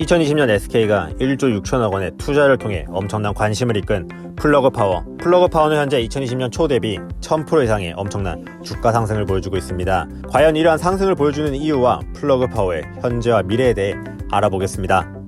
2020년 SK가 1조 6천억 원의 투자를 통해 엄청난 관심을 이끈 플러그 파워. 플러그 파워는 현재 2020년 초 대비 1000% 이상의 엄청난 주가 상승을 보여주고 있습니다. 과연 이러한 상승을 보여주는 이유와 플러그 파워의 현재와 미래에 대해 알아보겠습니다.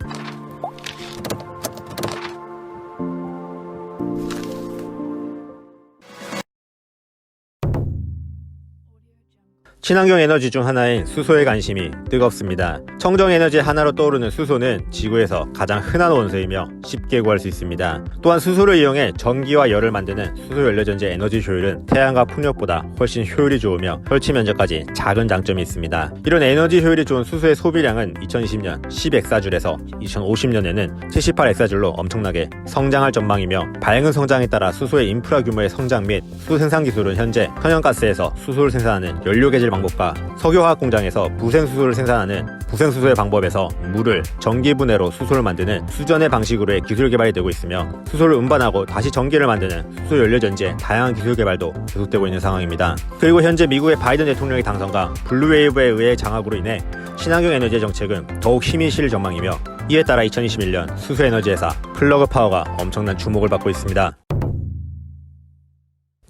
친환경 에너지 중 하나인 수소의 관심이 뜨겁습니다. 청정 에너지 하나로 떠오르는 수소는 지구에서 가장 흔한 원소이며 쉽게 구할 수 있습니다. 또한 수소를 이용해 전기와 열을 만드는 수소 연료전지 에너지 효율은 태양과 풍력보다 훨씬 효율이 좋으며 설치 면적까지 작은 장점이 있습니다. 이런 에너지 효율이 좋은 수소의 소비량은 2020년 10엑사줄에서 2050년에는 78엑사줄로 엄청나게 성장할 전망이며 밝은 성장에 따라 수소의 인프라 규모의 성장 및 수소 생산 기술은 현재 천연가스에서 수소를 생산하는 연료개질 방법과 석유화학 공장에서 부생수소를 생산하는 부생수소의 방법에서 물을 전기분해로 수소를 만드는 수전의 방식으로의 기술 개발이 되고 있으며 수소를 운반하고 다시 전기를 만드는 수소 연료전지의 다양한 기술 개발도 계속되고 있는 상황입니다. 그리고 현재 미국의 바이든 대통령의 당선과 블루웨이브에 의해 장악으로 인해 친환경 에너지의 정책은 더욱 힘이 실릴 전망이며 이에 따라 2021년 수소에너지 회사 플러그 파워가 엄청난 주목을 받고 있습니다.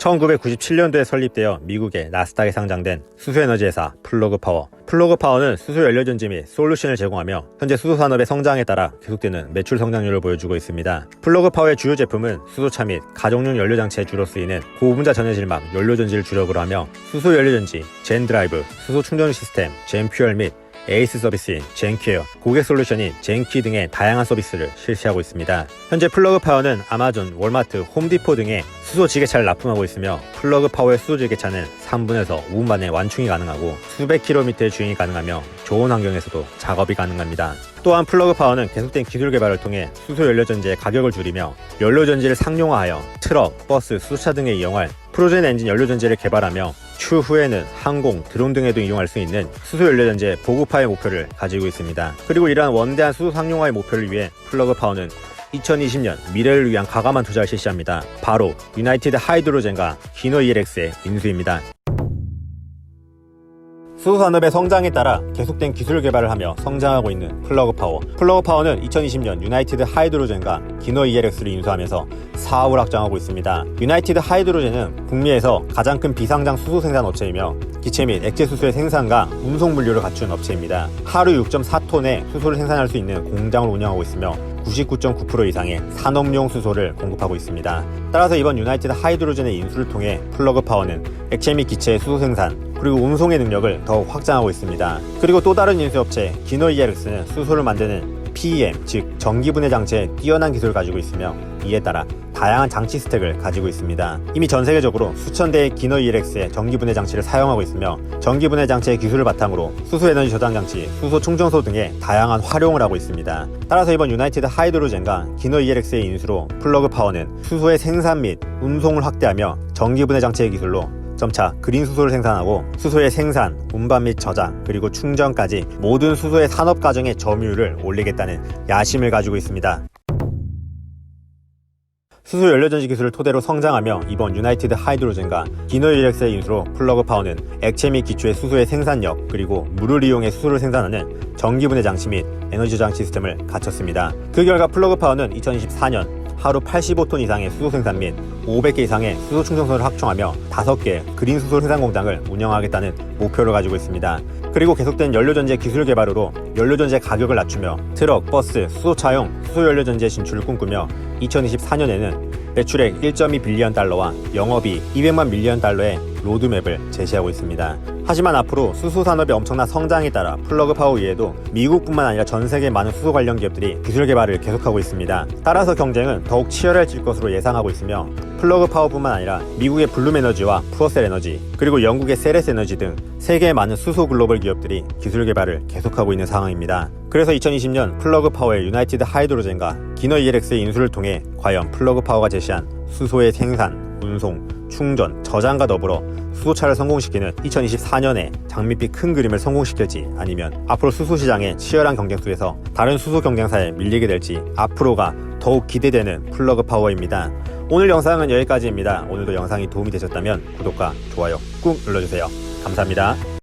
1997년도에 설립되어 미국의 나스닥에 상장된 수소에너지 회사 플러그 파워. 플러그 파워는 수소 연료전지 및 솔루션을 제공하며 현재 수소 산업의 성장에 따라 계속되는 매출 성장률을 보여주고 있습니다. 플러그 파워의 주요 제품은 수소차 및 가정용 연료장치에 주로 쓰이는 고분자 전해질막 연료전지를 주력으로 하며 수소 연료전지, 젠 드라이브, 수소 충전 시스템, 젠 퓨얼 및 에이스 서비스인 젠케어, 고객 솔루션인 젠키 등의 다양한 서비스를 실시하고 있습니다. 현재 플러그 파워는 아마존, 월마트, 홈디포 등의 수소 지게차를 납품하고 있으며 플러그 파워의 수소 지게차는 3분에서 5분 만에 완충이 가능하고 수백 킬로미터의 주행이 가능하며 좋은 환경에서도 작업이 가능합니다. 또한 플러그 파워는 계속된 기술 개발을 통해 수소 연료전지의 가격을 줄이며 연료전지를 상용화하여 트럭, 버스, 수소차 등에 이용할 프로젠 엔진 연료전지를 개발하며 추후에는 항공, 드론 등에도 이용할 수 있는 수소 연료전지의 보급화의 목표를 가지고 있습니다. 그리고 이러한 원대한 수소 상용화의 목표를 위해 플러그 파워는 2020년 미래를 위한 과감한 투자를 실시합니다. 바로 유나이티드 하이드로젠과 기너 ELX의 인수입니다. 수소 산업의 성장에 따라 계속된 기술 개발을 하며 성장하고 있는 플러그 파워. 플러그 파워는 2020년 유나이티드 하이드로젠과 기너 ELX를 인수하면서 사업을 확장하고 있습니다. 유나이티드 하이드로젠은 북미에서 가장 큰 비상장 수소 생산 업체이며 기체 및 액체 수소의 생산과 운송 물류를 갖춘 업체입니다. 하루 6.4톤의 수소를 생산할 수 있는 공장을 운영하고 있으며 99.9% 이상의 산업용 수소를 공급하고 있습니다. 따라서 이번 유나이티드 하이드로젠의 인수를 통해 플러그 파워는 액체 및 기체의 수소 생산 그리고 운송의 능력을 더욱 확장하고 있습니다. 그리고 또 다른 인수업체 기너 ELX는 수소를 만드는 PEM, 즉 전기분해 장치에 뛰어난 기술을 가지고 있으며 이에 따라 다양한 장치 스택을 가지고 있습니다. 이미 전 세계적으로 수천 대의 기너 ELX의 전기분해 장치를 사용하고 있으며 전기분해 장치의 기술을 바탕으로 수소 에너지 저장 장치, 수소 충전소 등의 다양한 활용을 하고 있습니다. 따라서 이번 유나이티드 하이드로젠과 기너 ELX의 인수로 플러그 파워는 수소의 생산 및 운송을 확대하며 전기분해 장치의 기술로 점차 그린 수소를 생산하고 수소의 생산, 운반 및 저장, 그리고 충전까지 모든 수소의 산업 과정의 점유율을 올리겠다는 야심을 가지고 있습니다. 수소 연료전지 기술을 토대로 성장하며 이번 유나이티드 하이드로젠과 기너 ELX의 인수로 플러그 파워는 액체 및 기초의 수소의 생산력 그리고 물을 이용해 수소를 생산하는 전기분해 장치 및 에너지 저장 시스템을 갖췄습니다. 그 결과 플러그 파워는 2024년 하루 85톤 이상의 수소 생산 및 500개 이상의 수소 충전소를 확충하며 5개 그린 수소 생산 공장을 운영하겠다는 목표를 가지고 있습니다. 그리고 계속된 연료전지의 기술 개발으로 연료전지의 가격을 낮추며 트럭, 버스, 수소차용 수소 연료전지의 진출을 꿈꾸며 2024년에는 매출액 1.2 빌리언 달러와 영업이익 200만 밀리언 달러의 로드맵을 제시하고 있습니다. 하지만 앞으로 수소 산업의 엄청난 성장에 따라 플러그 파워 외에도 미국뿐만 아니라 전 세계 많은 수소 관련 기업들이 기술 개발을 계속하고 있습니다. 따라서 경쟁은 더욱 치열해질 것으로 예상하고 있으며 플러그 파워뿐만 아니라 미국의 블룸 에너지와 푸어셀 에너지 그리고 영국의 세레스 에너지 등 세계의 많은 수소 글로벌 기업들이 기술 개발을 계속하고 있는 상황입니다. 그래서 2020년 플러그 파워의 유나이티드 하이드로젠과 기너 ELX의 인수를 통해 과연 플러그 파워가 제시한 수소의 생산, 운송, 충전, 저장과 더불어 수소차를 성공시키는 2024년에 장밋빛 큰 그림을 성공시킬지 아니면 앞으로 수소 시장의 치열한 경쟁 속에서 다른 수소 경쟁사에 밀리게 될지 앞으로가 더욱 기대되는 플러그 파워입니다. 오늘 영상은 여기까지입니다. 오늘도 영상이 도움이 되셨다면 구독과 좋아요 꾹 눌러주세요. 감사합니다.